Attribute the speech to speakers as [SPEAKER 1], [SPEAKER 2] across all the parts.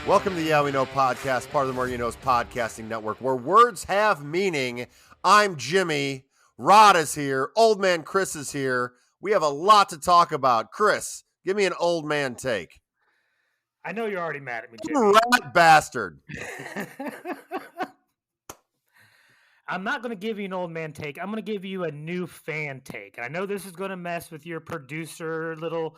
[SPEAKER 1] Welcome to the Yeah We Know podcast, part of the More You Know's podcasting network, where words have meaning. I'm Jimmy. Rod is here. Old man Chris is here. We have a lot to talk about. Chris, give me an old man take.
[SPEAKER 2] I know you're already mad at me,
[SPEAKER 1] You
[SPEAKER 2] Jimmy.
[SPEAKER 1] rat bastard.
[SPEAKER 2] I'm not going to give you an old man take. I'm going to give you a new fan take. I know this is going to mess with your producer little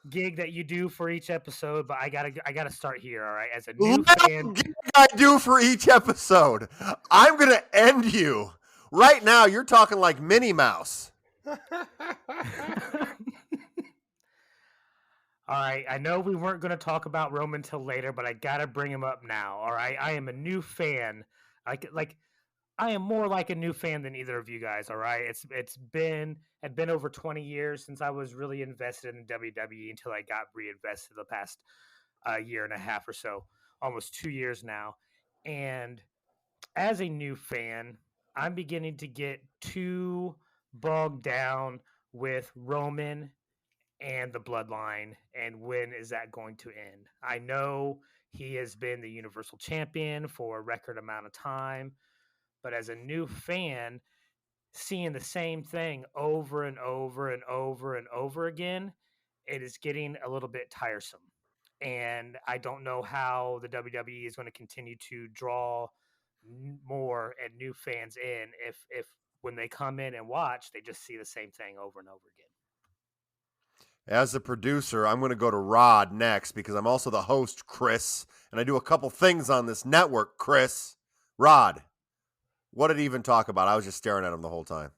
[SPEAKER 2] gig that you do for each episode, but I gotta start here. All right, as a new fan.
[SPEAKER 1] What I do for each episode. I'm going to end you. Right now, you're talking like Minnie Mouse.
[SPEAKER 2] All right, I know we weren't going to talk about Roman till later, but I gotta bring him up now. All right, I am a new fan. I am more like a new fan than either of you guys. All right, it's been over 20 years since I was really invested in WWE until I got reinvested the past year and a half or so, almost 2 years now. And as a new fan, I'm beginning to get too bogged down with Roman and the bloodline and when is that going to end. I know he has been the Universal Champion for a record amount of time, but as a new fan, seeing the same thing over and over and over and over again, it is getting a little bit tiresome. And I don't know how the WWE is going to continue to draw more and new fans in if when they come in and watch, they just see the same thing over and over again.
[SPEAKER 1] As the producer, I'm going to go to Rod next because I'm also the host, Chris, and I do a couple things on this network, Chris. Rod, what did he even talk about? I was just staring at him the whole time.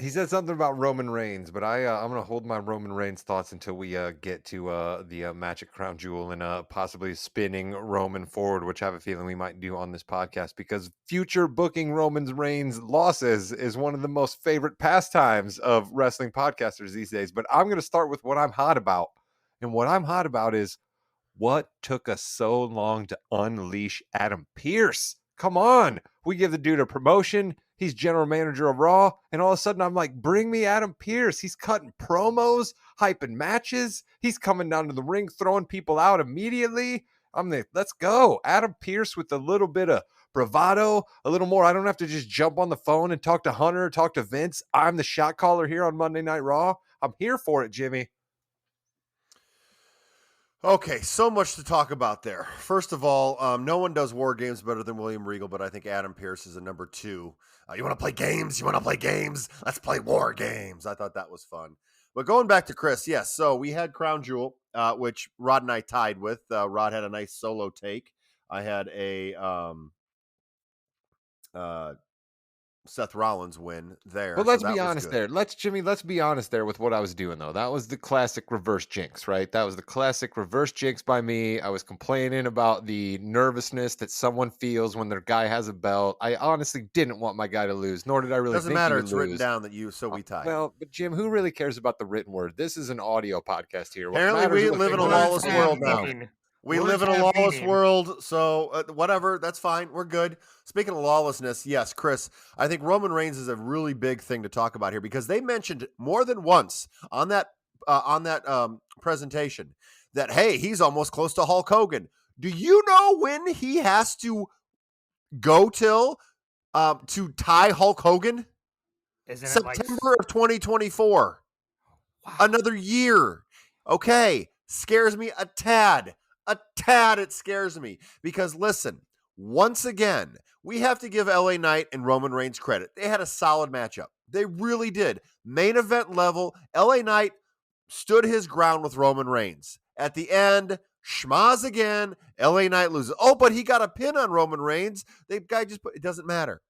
[SPEAKER 3] He said something about Roman Reigns, but I'm going to hold my Roman Reigns thoughts until we get to the match at Crown Jewel and possibly spinning Roman forward, which I have a feeling we might do on this podcast because future booking Roman Reigns losses is one of the most favorite pastimes of wrestling podcasters these days. But I'm going to start with what I'm hot about. And what I'm hot about is what took us so long to unleash Adam Pearce. Come on. We give the dude a promotion. He's general manager of Raw. And all of a sudden, I'm like, bring me Adam Pearce. He's cutting promos, hyping matches. He's coming down to the ring, throwing people out immediately. I'm like, let's go. Adam Pearce with a little bit of bravado, a little more. I don't have to just jump on the phone and talk to Hunter, talk to Vince. I'm the shot caller here on Monday Night Raw. I'm here for it, Jimmy.
[SPEAKER 1] Okay, so much to talk about there. First of all, no one does War Games better than William Regal, but I think Adam Pearce is a number two. You want to play games? You want to play games? Let's play War Games. I thought that was fun. But going back to Chris, yes, so we had Crown Jewel, which Rod and I tied with. Rod had a nice solo take. I had a Seth Rollins win there.
[SPEAKER 3] But let's be honest there. Let's be honest there with what I was doing, though. That was the classic reverse jinx, right? That was the classic reverse jinx by me. I was complaining about the nervousness that someone feels when their guy has a belt. I honestly didn't want my guy to lose, nor did I really
[SPEAKER 1] Doesn't
[SPEAKER 3] think
[SPEAKER 1] matter.
[SPEAKER 3] he would
[SPEAKER 1] It's
[SPEAKER 3] lose.
[SPEAKER 1] written down that we tied.
[SPEAKER 3] Well, but Jim, who really cares about the written word? This is an audio podcast here.
[SPEAKER 1] Apparently, we live in a lawless world now. We live in a lawless world, so whatever, that's fine. We're good. Speaking of lawlessness, yes, Chris, I think Roman Reigns is a really big thing to talk about here because they mentioned more than once on that presentation that, hey, he's almost close to Hulk Hogan. Do you know when he has to go till to tie Hulk Hogan?
[SPEAKER 2] Isn't
[SPEAKER 1] September of 2024. Wow. Another year. Okay, scares me a tad. It scares me because listen, once again, we have to give LA Knight and Roman Reigns credit. They had a solid matchup. They really did. Main event level, LA Knight stood his ground with Roman Reigns. At the end, schmaz again, LA Knight loses. Oh, but he got a pin on Roman Reigns. The guy just it doesn't matter.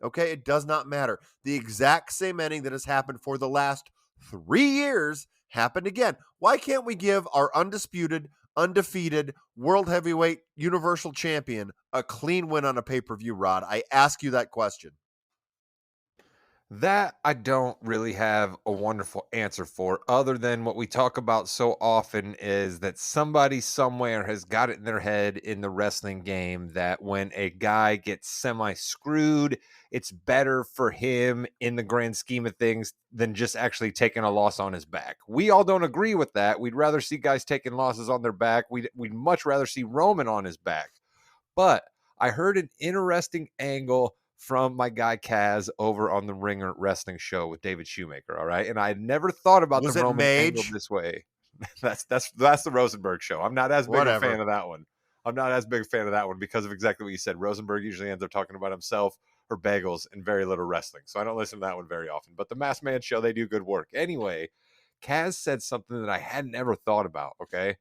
[SPEAKER 1] Okay, it does not matter. The exact same ending that has happened for the last 3 years happened again. Why can't we give our undisputed, undefeated World Heavyweight Universal Champion a clean win on a pay-per-view, Rod? I ask you that question.
[SPEAKER 3] That I don't really have a wonderful answer for, other than what we talk about so often is that somebody somewhere has got it in their head in the wrestling game that when a guy gets semi screwed, it's better for him in the grand scheme of things than just actually taking a loss on his back. We all don't agree with that. We'd rather see guys taking losses on their back. We'd much rather see Roman on his back. But I heard an interesting angle from my guy Kaz over on the Ringer Wrestling Show with David Shoemaker. All right, and I had never thought about the
[SPEAKER 1] Was it
[SPEAKER 3] Roman angle
[SPEAKER 1] Mage?
[SPEAKER 3] this way. That's the Rosenberg show. I'm not as big a
[SPEAKER 1] Whatever.
[SPEAKER 3] fan of that one. I'm not as big a fan of that one because of exactly what you said. Rosenberg usually ends up talking about himself or bagels and very little wrestling, so I don't listen to that one very often. But the Masked Man show, they do good work. Anyway, Kaz said something that I hadn't ever thought about. Okay,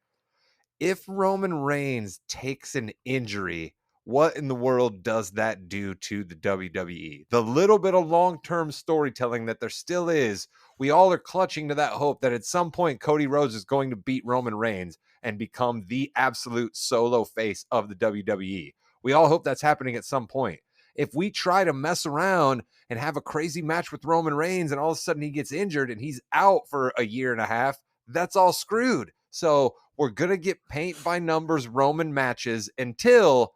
[SPEAKER 3] if Roman Reigns takes an injury, what in the world does that do to the WWE? The little bit of long-term storytelling that there still is, we all are clutching to that hope that at some point Cody Rhodes is going to beat Roman Reigns and become the absolute solo face of the WWE. We all hope that's happening at some point. If we try to mess around and have a crazy match with Roman Reigns and all of a sudden he gets injured and he's out for a year and a half, that's all screwed. So we're going to get paint by numbers Roman matches until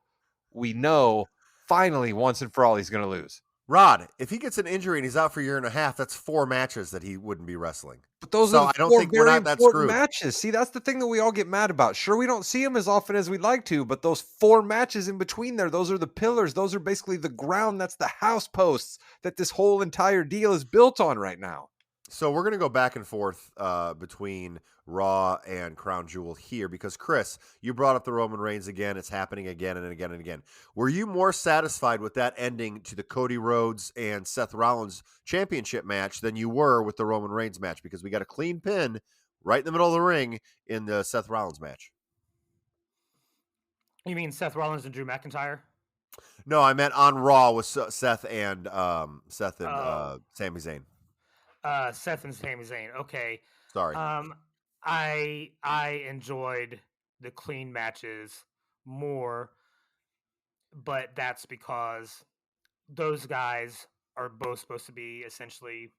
[SPEAKER 3] we know finally once and for all he's going to lose.
[SPEAKER 1] Rod, if he gets an injury and he's out for a year and a half, that's 4 matches that he wouldn't be wrestling.
[SPEAKER 3] But those
[SPEAKER 1] So
[SPEAKER 3] are
[SPEAKER 1] I
[SPEAKER 3] the
[SPEAKER 1] don't
[SPEAKER 3] four
[SPEAKER 1] think we're
[SPEAKER 3] very
[SPEAKER 1] not that
[SPEAKER 3] important
[SPEAKER 1] screwed.
[SPEAKER 3] matches. See, that's the thing that we all get mad about. Sure, we don't see him as often as we'd like to, but those 4 matches in between there, those are the pillars. Those are basically the ground. That's the house posts that this whole entire deal is built on right now.
[SPEAKER 1] So we're going to go back and forth between Raw and Crown Jewel here because, Chris, you brought up the Roman Reigns again. It's happening again and again and again. Were you more satisfied with that ending to the Cody Rhodes and Seth Rollins championship match than you were with the Roman Reigns match? Because we got a clean pin right in the middle of the ring in the Seth Rollins match.
[SPEAKER 2] You mean Seth Rollins and Drew McIntyre?
[SPEAKER 1] No, I meant on Raw with Seth and
[SPEAKER 2] Oh.
[SPEAKER 1] Sami Zayn.
[SPEAKER 2] Seth and Sami Zayn. Okay.
[SPEAKER 1] Sorry.
[SPEAKER 2] I enjoyed the clean matches more, but that's because those guys are both supposed to be essentially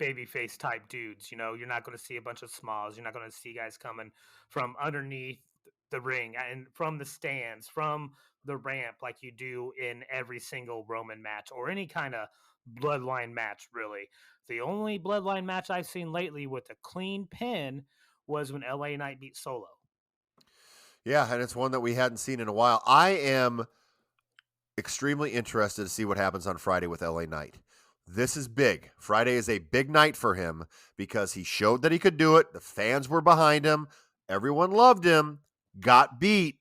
[SPEAKER 2] babyface type dudes. You know, you're not going to see a bunch of smalls. You're not going to see guys coming from underneath the ring and from the stands, from the ramp, like you do in every single Roman match or any kind of bloodline match, really. The only bloodline match I've seen lately with a clean pin was when LA Knight beat Solo.
[SPEAKER 1] Yeah, and it's one that we hadn't seen in a while. I am extremely interested to see what happens on Friday with LA Knight. This is big. Friday is a big night for him because he showed that he could do it. The fans were behind him. Everyone loved him. Got beat.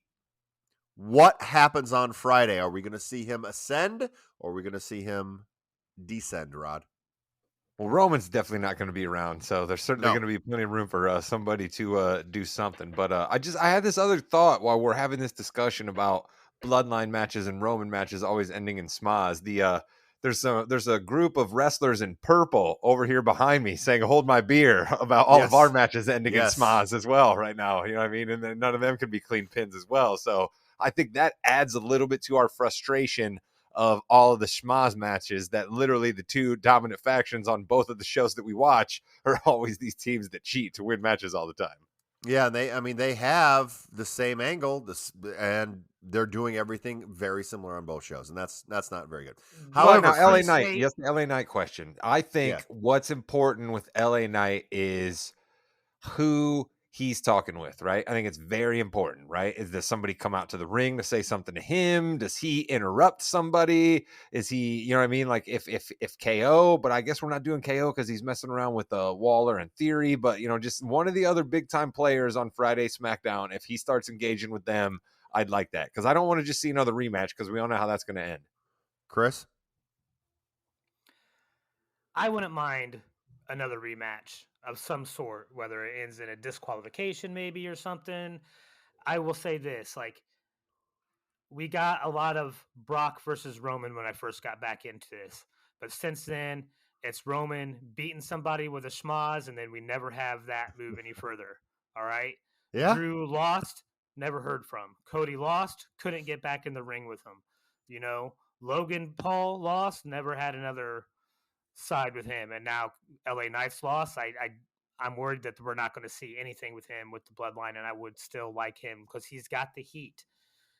[SPEAKER 1] What happens on Friday? Are we going to see him ascend or are we going to see him descend, Rod?
[SPEAKER 3] Well, Roman's definitely not going to be around, so there's certainly
[SPEAKER 1] No.
[SPEAKER 3] going to be plenty of room for somebody to do something. But I had this other thought while we're having this discussion about bloodline matches and Roman matches always ending in smas. There's a group of wrestlers in purple over here behind me saying "Hold my beer" about all of our matches ending in smas as well right now. You know what I mean? And then none of them can be clean pins as well. So I think that adds a little bit to our frustration of all of the schmaz matches that literally the two dominant factions on both of the shows that we watch are always these teams that cheat to win matches all the time.
[SPEAKER 1] Yeah, they have the same angle, and they're doing everything very similar on both shows, and that's not very good.
[SPEAKER 3] However, now, LA Knight, yes, the LA Knight question. I think what's important with LA Knight is who he's talking with, right? I think it's very important, right? Does somebody come out to the ring to say something to him? Does he interrupt somebody? Is he, you know what I mean? Like if KO, but I guess we're not doing KO because he's messing around with Waller and Theory, but you know, just one of the other big time players on Friday SmackDown, if he starts engaging with them, I'd like that because I don't want to just see another rematch because we all know how that's going to end.
[SPEAKER 1] Chris?
[SPEAKER 2] I wouldn't mind another rematch of some sort, whether it ends in a disqualification maybe or something. I will say this, like, we got a lot of Brock versus Roman when I first got back into this. But since then, it's Roman beating somebody with a schmaz, and then we never have that move any further. All right?
[SPEAKER 1] Yeah.
[SPEAKER 2] Drew lost, never heard from. Cody lost, couldn't get back in the ring with him. You know, Logan Paul lost, never had another side with him, and now LA Knight's lost. I'm worried that we're not going to see anything with him with the bloodline, and I would still like him because he's got the heat.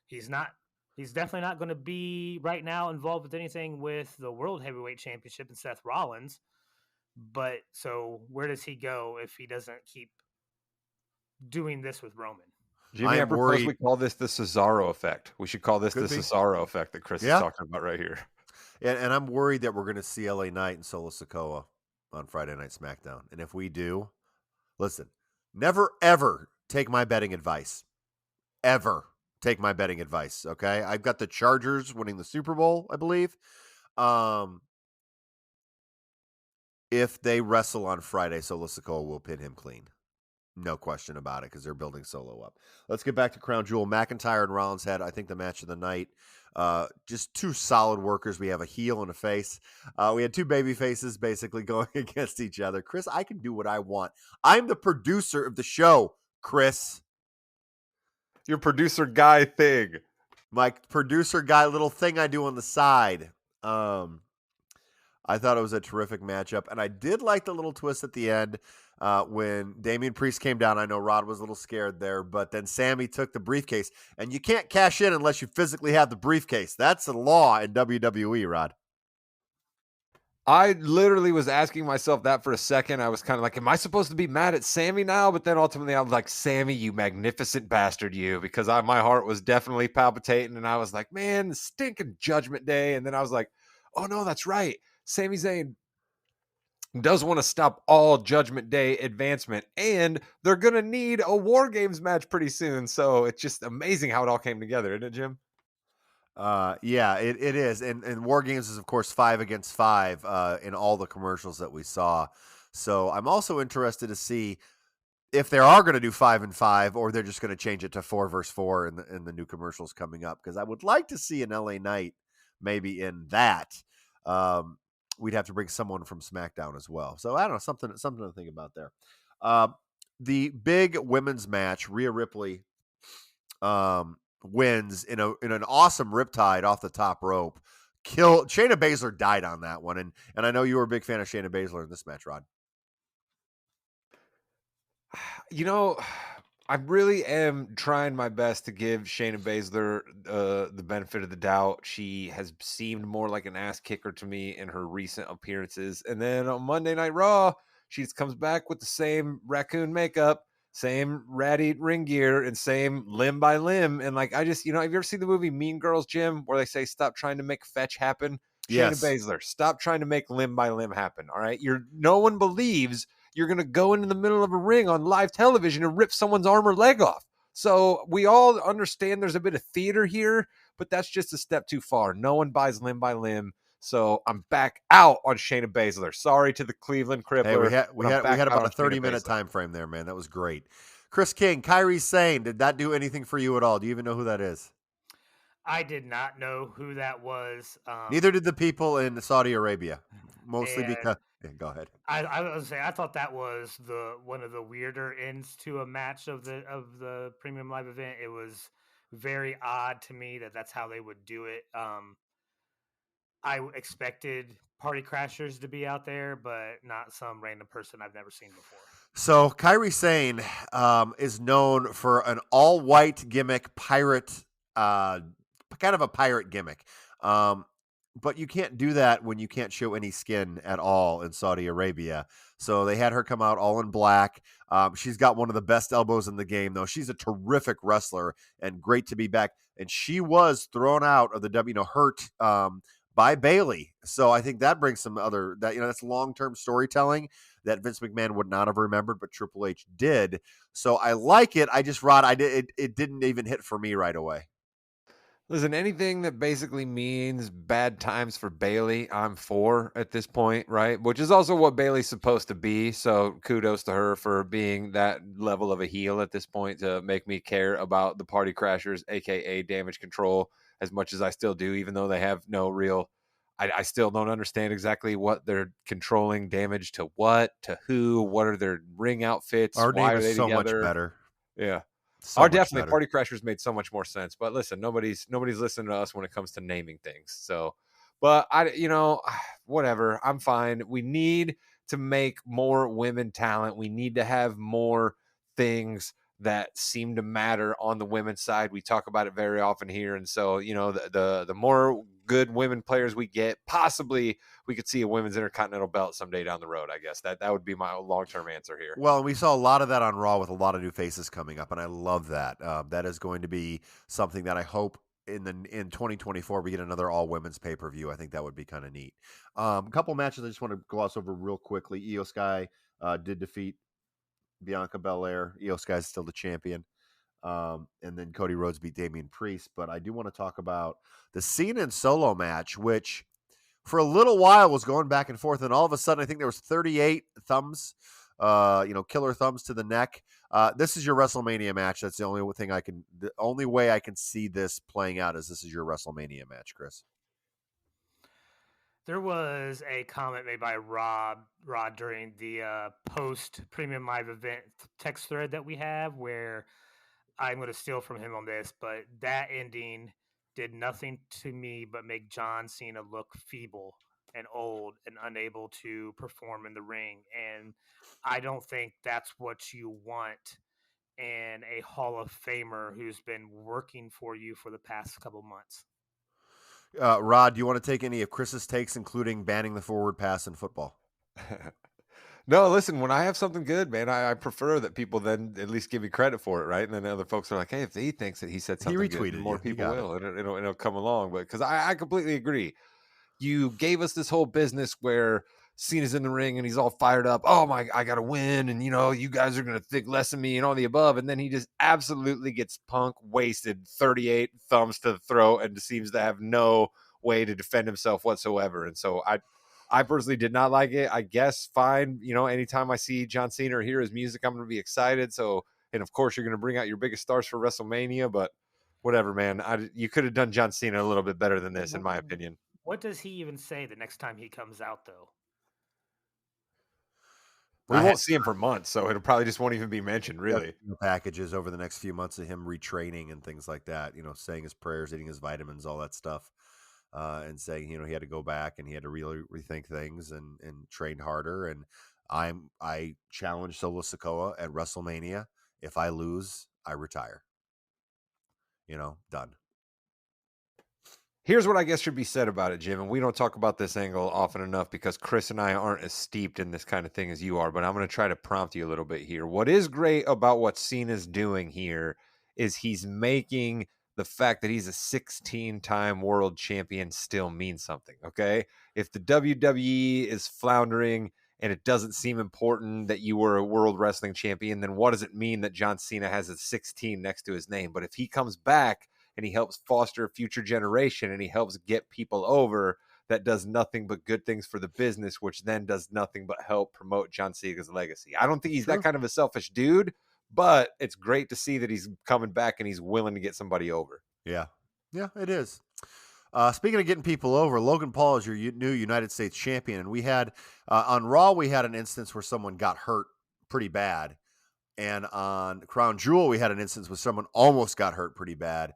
[SPEAKER 2] He's not. He's definitely not going to be right now involved with anything with the World Heavyweight Championship and Seth Rollins. But so where does he go if he doesn't keep doing this with Roman?
[SPEAKER 3] Jimmy, I propose we call this the Cesaro effect. We should call this the Cesaro effect that Chris is talking about right here.
[SPEAKER 1] And I'm worried that we're going to see LA Knight and Solo Sikoa on Friday Night SmackDown. And if we do, listen, never, ever take my betting advice. Ever take my betting advice, okay? I've got the Chargers winning the Super Bowl, I believe. If they wrestle on Friday, Solo Sikoa will pin him clean. No question about it, because they're building Solo up. Let's get back to Crown Jewel. McIntyre and Rollins had, I think, the match of the night. Just two solid workers. We have a heel and a face. We had two baby faces basically going against each other. Chris, I can do what I want. I'm the producer of the show, Chris.
[SPEAKER 3] Your producer guy thing.
[SPEAKER 1] My producer guy little thing I do on the side. I thought it was a terrific matchup, and I did like the little twist at the end. When Damian Priest came down, I know Rod was a little scared there, but then Sammy took the briefcase, and you can't cash in unless you physically have the briefcase. That's the law in WWE, Rod.
[SPEAKER 3] I literally was asking myself that for a second. I was kind of like, am I supposed to be mad at Sammy now? But then ultimately I was like, Sammy, you magnificent bastard, you, because my heart was definitely palpitating, and I was like, man, the stinking Judgment Day. And then I was like, oh no, that's right. Sami Zayn does want to stop all Judgment Day advancement, and they're going to need a War Games match pretty soon. So it's just amazing how it all came together, isn't it, Jim?
[SPEAKER 1] Yeah, it is. And War Games is, of course, 5 against 5 in all the commercials that we saw. So I'm also interested to see if they are going to do 5 and 5, or they're just going to change it to 4 versus 4 in the new commercials coming up. Because I would like to see an LA Knight maybe in that. We'd have to bring someone from SmackDown as well. So I don't know, something to think about there. The big women's match, Rhea Ripley wins in an awesome riptide off the top rope. Shayna Baszler died on that one, and I know you were a big fan of Shayna Baszler in this match, Rod.
[SPEAKER 3] You know, I really am trying my best to give Shayna Baszler the benefit of the doubt. She has seemed more like an ass kicker to me in her recent appearances. And then on Monday Night Raw, she just comes back with the same raccoon makeup, same ratty ring gear, and same limb by limb. And like, I just, have you ever seen the movie Mean Girls, Jim, where they say, stop trying to make fetch happen?
[SPEAKER 1] Yes.
[SPEAKER 3] Shayna Baszler, stop trying to make limb by limb happen. All right. No one believes you're going to go into the middle of a ring on live television and rip someone's arm or leg off. So we all understand there's a bit of theater here, but that's just a step too far. No one buys limb by limb. So I'm back out on Shayna Baszler. Sorry to the Cleveland Crippler.
[SPEAKER 1] Hey, we had about a 30-minute time frame there, man. That was great. Chris King, Kairi Sane, did that do anything for you at all? Do you even know who that is?
[SPEAKER 2] I did not know who that was.
[SPEAKER 1] Neither did the people in Saudi Arabia, mostly because... Yeah, go ahead.
[SPEAKER 2] I was say I thought that was one of the weirder ends to a match of the premium live event. It was very odd to me that's how they would do it. I expected Party Crashers to be out there, but not some random person I've never seen before.
[SPEAKER 1] So Kairi Sane is known for an all-white gimmick, pirate, kind of a pirate gimmick. But you can't do that when you can't show any skin at all in Saudi Arabia. So they had her come out all in black. She's got one of the best elbows in the game, though. She's a terrific wrestler and great to be back. And she was thrown out of the hurt by Bayley. So I think that brings some that's long-term storytelling that Vince McMahon would not have remembered, but Triple H did. So I like it. It didn't even hit for me right away.
[SPEAKER 3] Listen, anything that basically means bad times for Bayley, I'm for at this point, right? Which is also what Bayley's supposed to be. So kudos to her for being that level of a heel at this point to make me care about the Party Crashers, aka Damage Control, as much as I still do, even though they have no real... I still don't understand exactly what they're controlling damage to what, to who, what are their ring outfits,
[SPEAKER 1] Our
[SPEAKER 3] why
[SPEAKER 1] name
[SPEAKER 3] are they
[SPEAKER 1] is so
[SPEAKER 3] together?
[SPEAKER 1] much better.
[SPEAKER 3] Yeah.
[SPEAKER 1] Definitely better.
[SPEAKER 3] Party Crashers made so much more sense. But listen, nobody's listening to us when it comes to naming things. So, But whatever. I'm fine. We need to make more women talent. We need to have more things that seem to matter on the women's side. We talk about it very often here. And so, the more good women players we get, possibly we could see a women's intercontinental belt someday down the road. I guess that would be my long-term answer here.
[SPEAKER 1] Well, and we saw a lot of that on Raw with a lot of new faces coming up, and I love that. That is going to be something that I hope in 2024 we get another all women's pay per view. I think that would be kind of neat. A couple matches I just want to gloss over real quickly. Io Sky did defeat Bianca Belair. Io Sky is still the champion. And then Cody Rhodes beat Damian Priest. But I do want to talk about the Cena and Solo match, which for a little while was going back and forth, and all of a sudden I think there was 38 thumbs, killer thumbs to the neck. This is your WrestleMania match. That's the only way I can see this playing out is this is your WrestleMania match, Chris.
[SPEAKER 2] There was a comment made by Rod during the post Premium Live event text thread that we have, where I'm going to steal from him on this, but that ending did nothing to me but make John Cena look feeble and old and unable to perform in the ring. And I don't think that's what you want in a Hall of Famer who's been working for you for the past couple months.
[SPEAKER 1] Rod, do you want to take any of Chris's takes, including banning the forward pass in football?
[SPEAKER 3] No, listen, when I have something good, man, I prefer that people then at least give me credit for it, right? And then other folks are like, hey, if he thinks that he said something
[SPEAKER 1] retweeted
[SPEAKER 3] good, more
[SPEAKER 1] you.
[SPEAKER 3] people will. And it'll come along. But because I completely agree. You gave us this whole business where Cena's in the ring and he's all fired up. Oh, my, I got to win. And, you guys are going to think less of me and all the above. And then he just absolutely gets punk wasted, 38 thumbs to the throat, and seems to have no way to defend himself whatsoever. And so I personally did not like it. I guess fine. Anytime I see John Cena or hear his music, I'm going to be excited. So, and of course you're going to bring out your biggest stars for WrestleMania, but whatever, man. You could have done John Cena a little bit better than this, in my opinion.
[SPEAKER 2] What does he even say the next time he comes out, though?
[SPEAKER 3] We won't see him for months, so it'll probably just won't even be mentioned, really.
[SPEAKER 1] Packages over the next few months of him retraining and things like that, saying his prayers, eating his vitamins, all that stuff. And saying, he had to go back and he had to really rethink things and train harder. And I challenge Solo Sikoa at WrestleMania. If I lose, I retire. Done.
[SPEAKER 3] Here's what I guess should be said about it, Jim. And we don't talk about this angle often enough because Chris and I aren't as steeped in this kind of thing as you are, but I'm going to try to prompt you a little bit here. What is great about what Cena's doing here is he's making the fact that he's a 16-time world champion still means something, okay? If the WWE is floundering and it doesn't seem important that you were a world wrestling champion, then what does it mean that John Cena has a 16 next to his name? But if he comes back and he helps foster a future generation and he helps get people over, that does nothing but good things for the business, which then does nothing but help promote John Cena's legacy. I don't think he's that kind of a selfish dude, but it's great to see that he's coming back and he's willing to get somebody over.
[SPEAKER 1] Yeah. Yeah, it is. Speaking of getting people over, Logan Paul is your new United States champion. And we had, on Raw, we had an instance where someone got hurt pretty bad. And on Crown Jewel, we had an instance where someone almost got hurt pretty bad.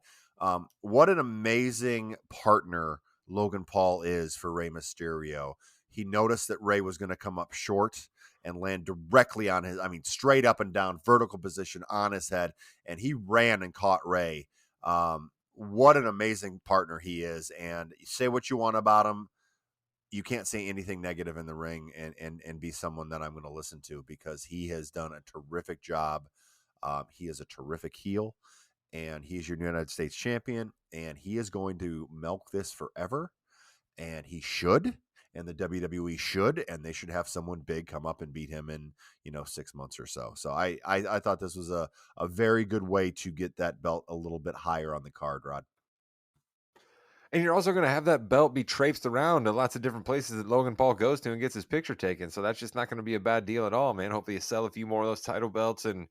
[SPEAKER 1] What an amazing partner Logan Paul is for Rey Mysterio. He noticed that Rey was going to come up short and land directly on his, straight up and down, vertical position on his head. And he ran and caught Rey. What an amazing partner he is. And say what you want about him, you can't say anything negative in the ring and be someone that I'm going to listen to, because he has done a terrific job. He is a terrific heel, and he's your United States champion, and he is going to milk this forever, and he should, and the WWE should, and they should have someone big come up and beat him in 6 months or so. So I thought this was a very good way to get that belt a little bit higher on the card, Rod.
[SPEAKER 3] And you're also going to have that belt be traipsed around to lots of different places that Logan Paul goes to and gets his picture taken. So that's just not going to be a bad deal at all, man. Hopefully you sell a few more of those title belts. And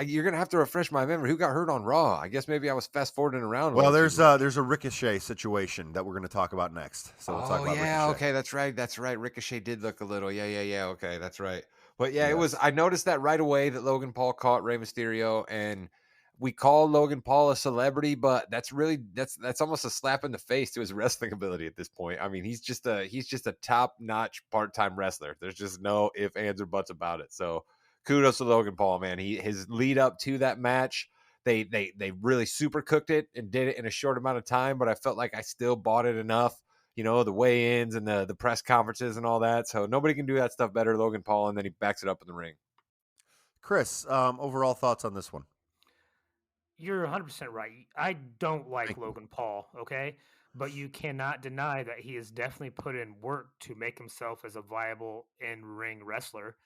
[SPEAKER 3] you're going to have to refresh my memory. Who got hurt on Raw? I guess maybe I was fast forwarding around.
[SPEAKER 1] Well, there's a Ricochet situation that we're going to talk about next. So we'll talk about Ricochet.
[SPEAKER 3] Okay, that's right. Ricochet did look a little. Yeah. Okay, that's right. But yeah, it was. I noticed that right away that Logan Paul caught Rey Mysterio, and we call Logan Paul a celebrity, but that's almost a slap in the face to his wrestling ability at this point. I mean, he's just a top-notch part-time wrestler. There's just no ifs, ands, or buts about it. So kudos to Logan Paul, man. His lead up to that match, they really super cooked it and did it in a short amount of time, but I felt like I still bought it enough. The weigh-ins and the press conferences and all that. So nobody can do that stuff better, Logan Paul, and then he backs it up in the ring.
[SPEAKER 1] Chris, overall thoughts on this one?
[SPEAKER 2] You're 100% right. I don't like Logan Paul, okay? But you cannot deny that he has definitely put in work to make himself as a viable in-ring wrestler.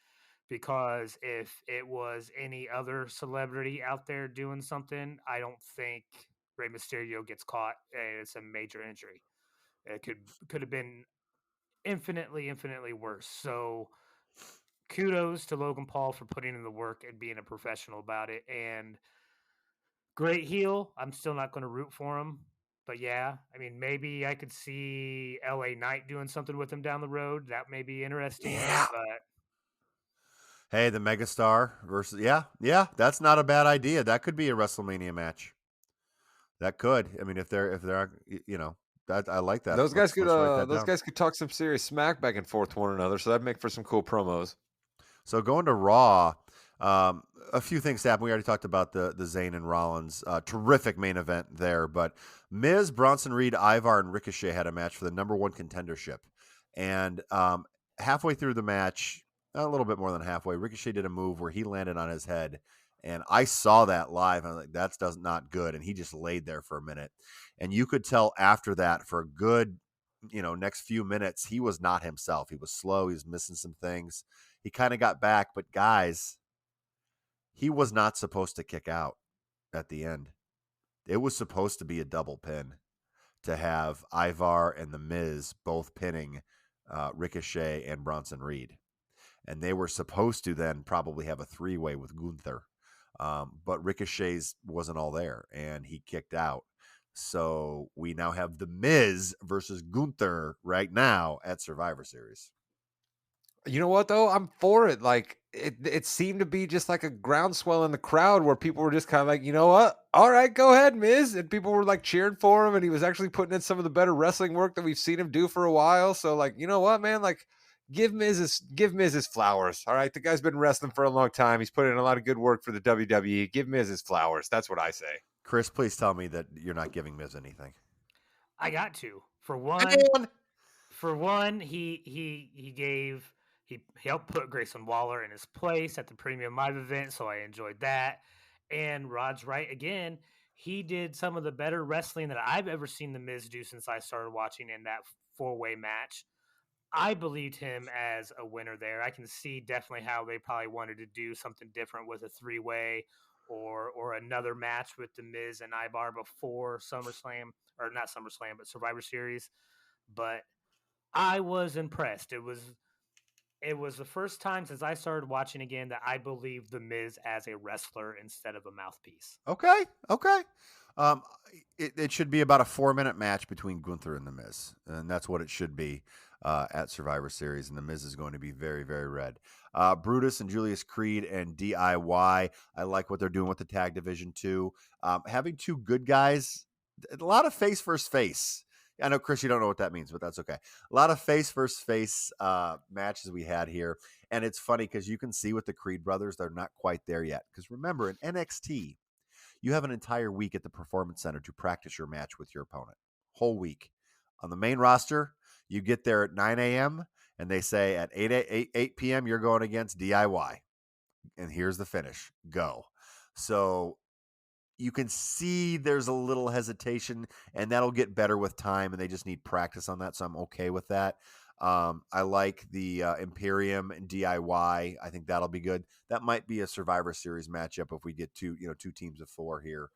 [SPEAKER 2] Because if it was any other celebrity out there doing something, I don't think Rey Mysterio gets caught and it's a major injury. It could have been infinitely worse. So kudos to Logan Paul for putting in the work and being a professional about it. And great heel. I'm still not going to root for him. But yeah, I mean, maybe I could see LA Knight doing something with him down the road. That may be interesting.
[SPEAKER 1] Yeah.
[SPEAKER 2] But
[SPEAKER 1] Hey, the megastar versus yeah, that's not a bad idea. That could be a WrestleMania match. That could. I mean, if they're that I like that.
[SPEAKER 3] Those guys
[SPEAKER 1] Let's write that
[SPEAKER 3] those
[SPEAKER 1] down.
[SPEAKER 3] guys could talk some serious smack back and forth to one another, so that'd make for some cool promos.
[SPEAKER 1] So going to Raw, a few things happened. We already talked about the Zayn and Rollins terrific main event there, but Miz, Bronson Reed, Ivar, and Ricochet had a match for the number one contendership, and halfway through the match, a little bit more than halfway, Ricochet did a move where he landed on his head, and I saw that live. And I was like, that's not good, and he just laid there for a minute, and you could tell after that for a good, next few minutes, he was not himself. He was slow. He was missing some things. He kind of got back, but guys, he was not supposed to kick out at the end. It was supposed to be a double pin to have Ivar and The Miz both pinning Ricochet and Bronson Reed. And they were supposed to then probably have a three-way with Gunther. But Ricochet's wasn't all there, and he kicked out. So we now have The Miz versus Gunther right now at Survivor Series.
[SPEAKER 3] You know what, though? I'm for it. Like, it seemed to be just like a groundswell in the crowd where people were just kind of like, you know what? All right, go ahead, Miz. And people were like cheering for him, and he was actually putting in some of the better wrestling work that we've seen him do for a while. So, like, you know what, man? Like, give Miz his flowers. All right, the guy's been wrestling for a long time. He's put in a lot of good work for the WWE. Give Miz his flowers. That's what I say.
[SPEAKER 1] Chris, please tell me that you're not giving Miz anything.
[SPEAKER 2] I got to. For one, he helped put Grayson Waller in his place at the Premium Live event, so I enjoyed that. And Rod's right again. He did some of the better wrestling that I've ever seen The Miz do since I started watching in that four-way match. I believed him as a winner there. I can see definitely how they probably wanted to do something different with a three-way or another match with The Miz and Ivar before SummerSlam, or not SummerSlam, but Survivor Series. But I was impressed. It was the first time since I started watching again that I believed The Miz as a wrestler instead of a mouthpiece.
[SPEAKER 1] Okay. It should be about a 4-minute match between Gunther and The Miz, and that's what it should be at Survivor Series, and The Miz is going to be very, very red. Brutus and Julius Creed and DIY, I like what they're doing with the tag division too. Having two good guys, a lot of face versus face. I know, Chris, you don't know what that means, but that's okay. A lot of face versus face matches we had here. And it's funny because you can see with the Creed brothers, they're not quite there yet. Because remember, in NXT, you have an entire week at the Performance Center to practice your match with your opponent. Whole week. On the main roster, you get there at 9 a.m. and they say at 8 p.m. you're going against DIY. And here's the finish. Go. So you can see there's a little hesitation, and that'll get better with time, and they just need practice on that, so I'm okay with that. I like the Imperium and DIY. I think that'll be good. That might be a Survivor Series matchup if we get two teams of 4 here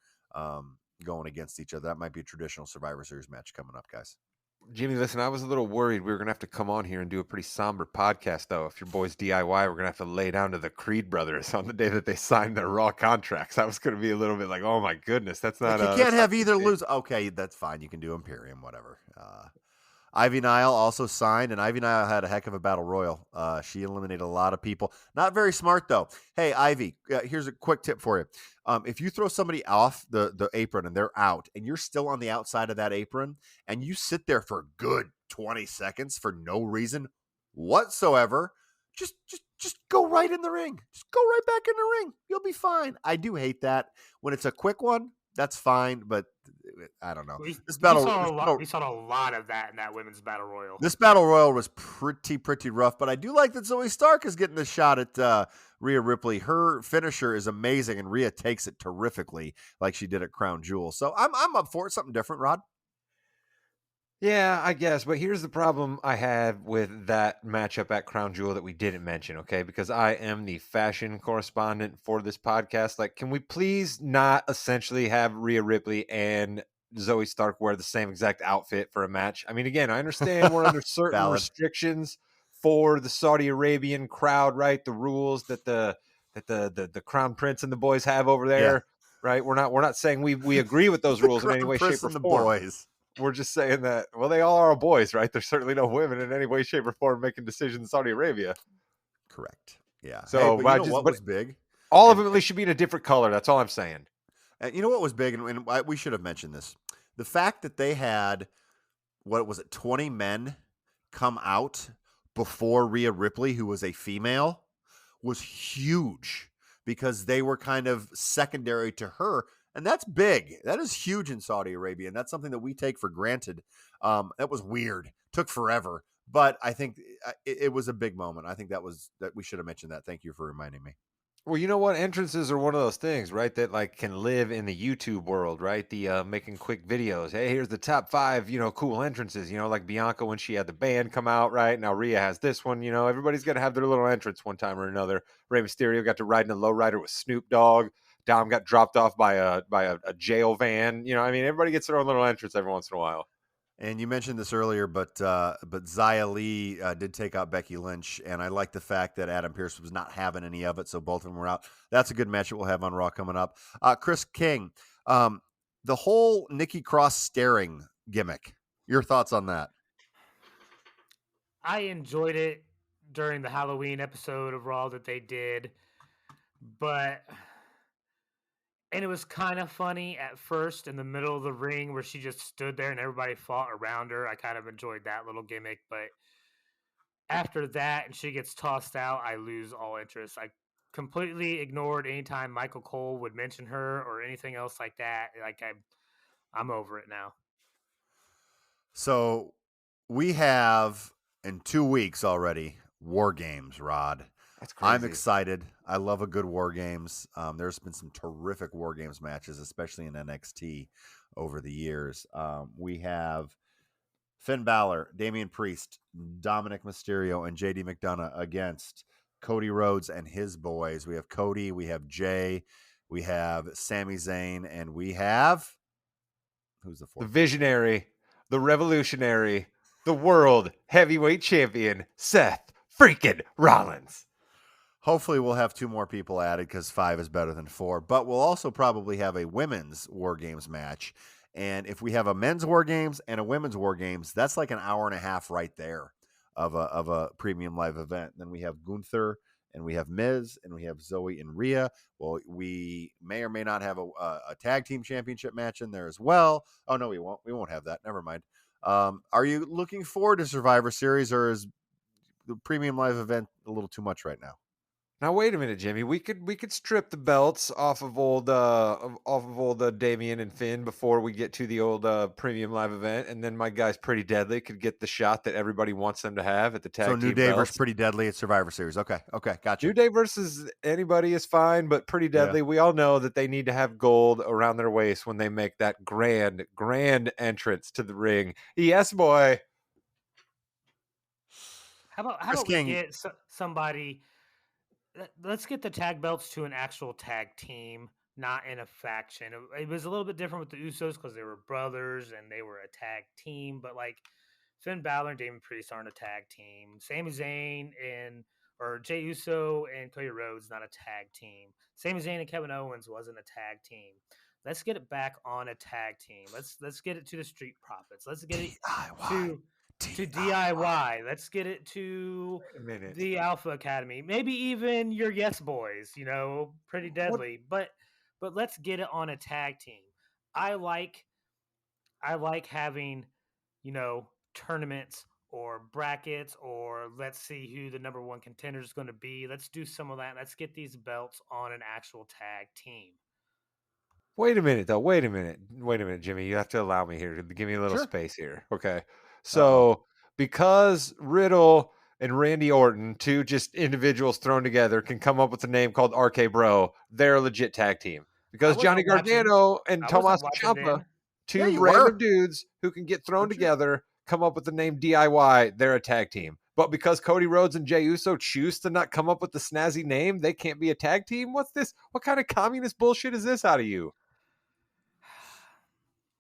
[SPEAKER 1] going against each other. That might be a traditional Survivor Series match coming up, guys.
[SPEAKER 3] Jimmy, listen, I was a little worried we were going to have to come on here and do a pretty somber podcast, though. If your boys DIY, we're going to have to lay down to the Creed brothers on the day that they signed their Raw contracts. I was going to be a little bit like, oh, my goodness, that's not...
[SPEAKER 1] you can't have either lose. Okay, that's fine. You can do Imperium, whatever. Ivy Nile also signed, and Ivy Nile had a heck of a battle royal. She eliminated a lot of people. Not very smart though. Hey, Ivy, here's a quick tip for you. If you throw somebody off the apron and they're out, and you're still on the outside of that apron, and you sit there for a good 20 seconds for no reason whatsoever, just go right in the ring. Just go right back in the ring. You'll be fine. I do hate that when it's a quick one. That's fine, but I don't know.
[SPEAKER 2] We
[SPEAKER 1] This
[SPEAKER 2] we saw a lot of that in that women's battle royal.
[SPEAKER 1] This battle royal was pretty rough, but I do like that Zoe Stark is getting the shot at Rhea Ripley. Her finisher is amazing, and Rhea takes it terrifically, like she did at Crown Jewel. So I'm up for it. Something different, Rod.
[SPEAKER 3] Yeah, I guess. But here's the problem I have with that matchup at Crown Jewel that we didn't mention, okay? Because I am the fashion correspondent for this podcast. Like, can we please not essentially have Rhea Ripley and Zoe Stark wear the same exact outfit for a match? I mean, again, I understand we're under certain
[SPEAKER 1] Valid.
[SPEAKER 3] restrictions for the Saudi Arabian crowd, right? The rules that the Crown Prince and the boys have over there, right? We're not saying we agree with those rules in any way, shape, or
[SPEAKER 1] the
[SPEAKER 3] form.
[SPEAKER 1] boys.
[SPEAKER 3] We're just saying that, well, they all are boys, right? There's certainly no women in any way, shape, or form making decisions in Saudi Arabia.
[SPEAKER 1] Correct. Yeah.
[SPEAKER 3] So,
[SPEAKER 1] hey, but what was big?
[SPEAKER 3] All of them at least should be in a different color. That's all I'm saying.
[SPEAKER 1] And you know what was big? And we should have mentioned this. The fact that they had, 20 men come out before Rhea Ripley, who was a female, was huge because they were kind of secondary to her. And that's big. That is huge in Saudi Arabia. And that's something that we take for granted. That was weird. Took forever. But I think it was a big moment. I think that we should have mentioned that. Thank you for reminding me.
[SPEAKER 3] Well, you know what? Entrances are one of those things, right? That like can live in the YouTube world, right? The making quick videos. Hey, here's the top 5, cool entrances. Like Bianca when she had the band come out, right? Now Rhea has this one. Everybody's got to have their little entrance one time or another. Rey Mysterio got to ride in a lowrider with Snoop Dogg. Dom got dropped off by a jail van. Everybody gets their own little entrance every once in a while.
[SPEAKER 1] And you mentioned this earlier, but Xia Li did take out Becky Lynch, and I like the fact that Adam Pearce was not having any of it, so both of them were out. That's a good match that we'll have on Raw coming up. Chris King, the whole Nikki Cross staring gimmick. Your thoughts on that?
[SPEAKER 2] I enjoyed it during the Halloween episode of Raw that they did, and it was kind of funny at first in the middle of the ring where she just stood there and everybody fought around her. I kind of enjoyed that little gimmick, but after that and she gets tossed out, I lose all interest. I completely ignored anytime Michael Cole would mention her or anything else like that. Like I'm over it now.
[SPEAKER 1] So we have in 2 weeks already War Games, Rod.
[SPEAKER 3] That's crazy.
[SPEAKER 1] I'm excited. I love a good War Games. There's been some terrific War Games matches, especially in NXT over the years. We have Finn Balor, Damian Priest, Dominic Mysterio, and JD McDonough against Cody Rhodes and his boys. We have Cody, we have Jay, we have Sami Zayn, and we have who's the fourth?
[SPEAKER 3] The visionary, the revolutionary, the world heavyweight champion, Seth freaking Rollins.
[SPEAKER 1] Hopefully we'll have 2 more people added because 5 is better than 4. But we'll also probably have a women's War Games match. And if we have a men's War Games and a women's War Games, that's like an hour and a half right there of a premium live event. Then we have Gunther and we have Miz and we have Zoe and Rhea. Well, we may or may not have a tag team championship match in there as well. Oh, no, we won't. We won't have that. Never mind. Are you looking forward to Survivor Series, or is the premium live event a little too much right now?
[SPEAKER 3] Now wait a minute, Jimmy. We could strip the belts off of old Damian and Finn before we get to the old premium live event, and then my guys Pretty Deadly could get the shot that everybody wants them to have at the tag team.
[SPEAKER 1] So New Day
[SPEAKER 3] belts.
[SPEAKER 1] versus Pretty Deadly at Survivor Series. Okay, gotcha.
[SPEAKER 3] New Day versus anybody is fine, but Pretty Deadly, we all know that they need to have gold around their waist when they make that grand entrance to the ring. Yes, boy.
[SPEAKER 2] How about we get somebody? Let's get the tag belts to an actual tag team, not in a faction. It was a little bit different with the Usos because they were brothers and they were a tag team. But like Finn Balor and Damian Priest aren't a tag team. Sami Zayn or Jey Uso and Cody Rhodes not a tag team. Sami Zayn and Kevin Owens wasn't a tag team. Let's get it back on a tag team. Let's get it to the Street Profits. Let's get it to to DIY. Let's get it to
[SPEAKER 3] Wait a minute.
[SPEAKER 2] the Alpha Academy. Maybe even your Yes Boys, Pretty Deadly. But let's get it on a tag team. I like having, tournaments or brackets, or let's see who the number one contender is going to be. Let's do some of that. Let's get these belts on an actual tag team.
[SPEAKER 3] Wait a minute, though. Wait a minute, Jimmy. You have to allow me here. Give me a little
[SPEAKER 1] Sure.
[SPEAKER 3] space here. Okay. So, because Riddle and Randy Orton, two just individuals thrown together, can come up with a name called RK Bro, they're a legit tag team. Because Johnny Gargano and Tommaso Ciampa,
[SPEAKER 1] Yeah,
[SPEAKER 3] two
[SPEAKER 1] you
[SPEAKER 3] random
[SPEAKER 1] were.
[SPEAKER 3] dudes who can get thrown
[SPEAKER 1] Weren't you?
[SPEAKER 3] together, come up with the name DIY, they're a tag team. But because Cody Rhodes and Jey Uso choose to not come up with the snazzy name, they can't be a tag team? What's this? What kind of communist bullshit is this out of you?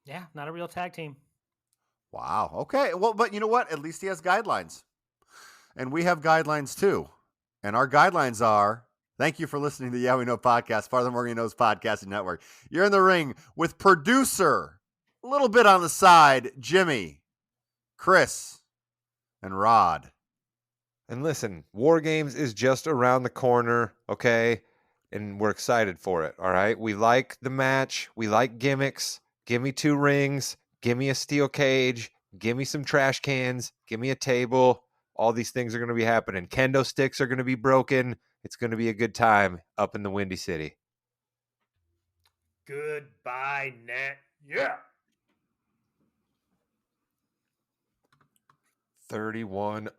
[SPEAKER 2] Yeah, not a real tag team.
[SPEAKER 1] Wow. Okay. Well, but you know what? At least he has guidelines. And we have guidelines too. And our guidelines are, thank you for listening to the Yeah We Know podcast, Farther Morgan Knows Podcasting Network. You're in the ring with producer, a little bit on the side, Jimmy, Chris, and Rod.
[SPEAKER 3] And listen, War Games is just around the corner, okay? And we're excited for it, all right? We like the match. We like gimmicks. Give me 2 rings. Give me a steel cage. Give me some trash cans. Give me a table. All these things are going to be happening. Kendo sticks are going to be broken. It's going to be a good time up in the Windy City.
[SPEAKER 2] Goodbye, net. Yeah.
[SPEAKER 3] 31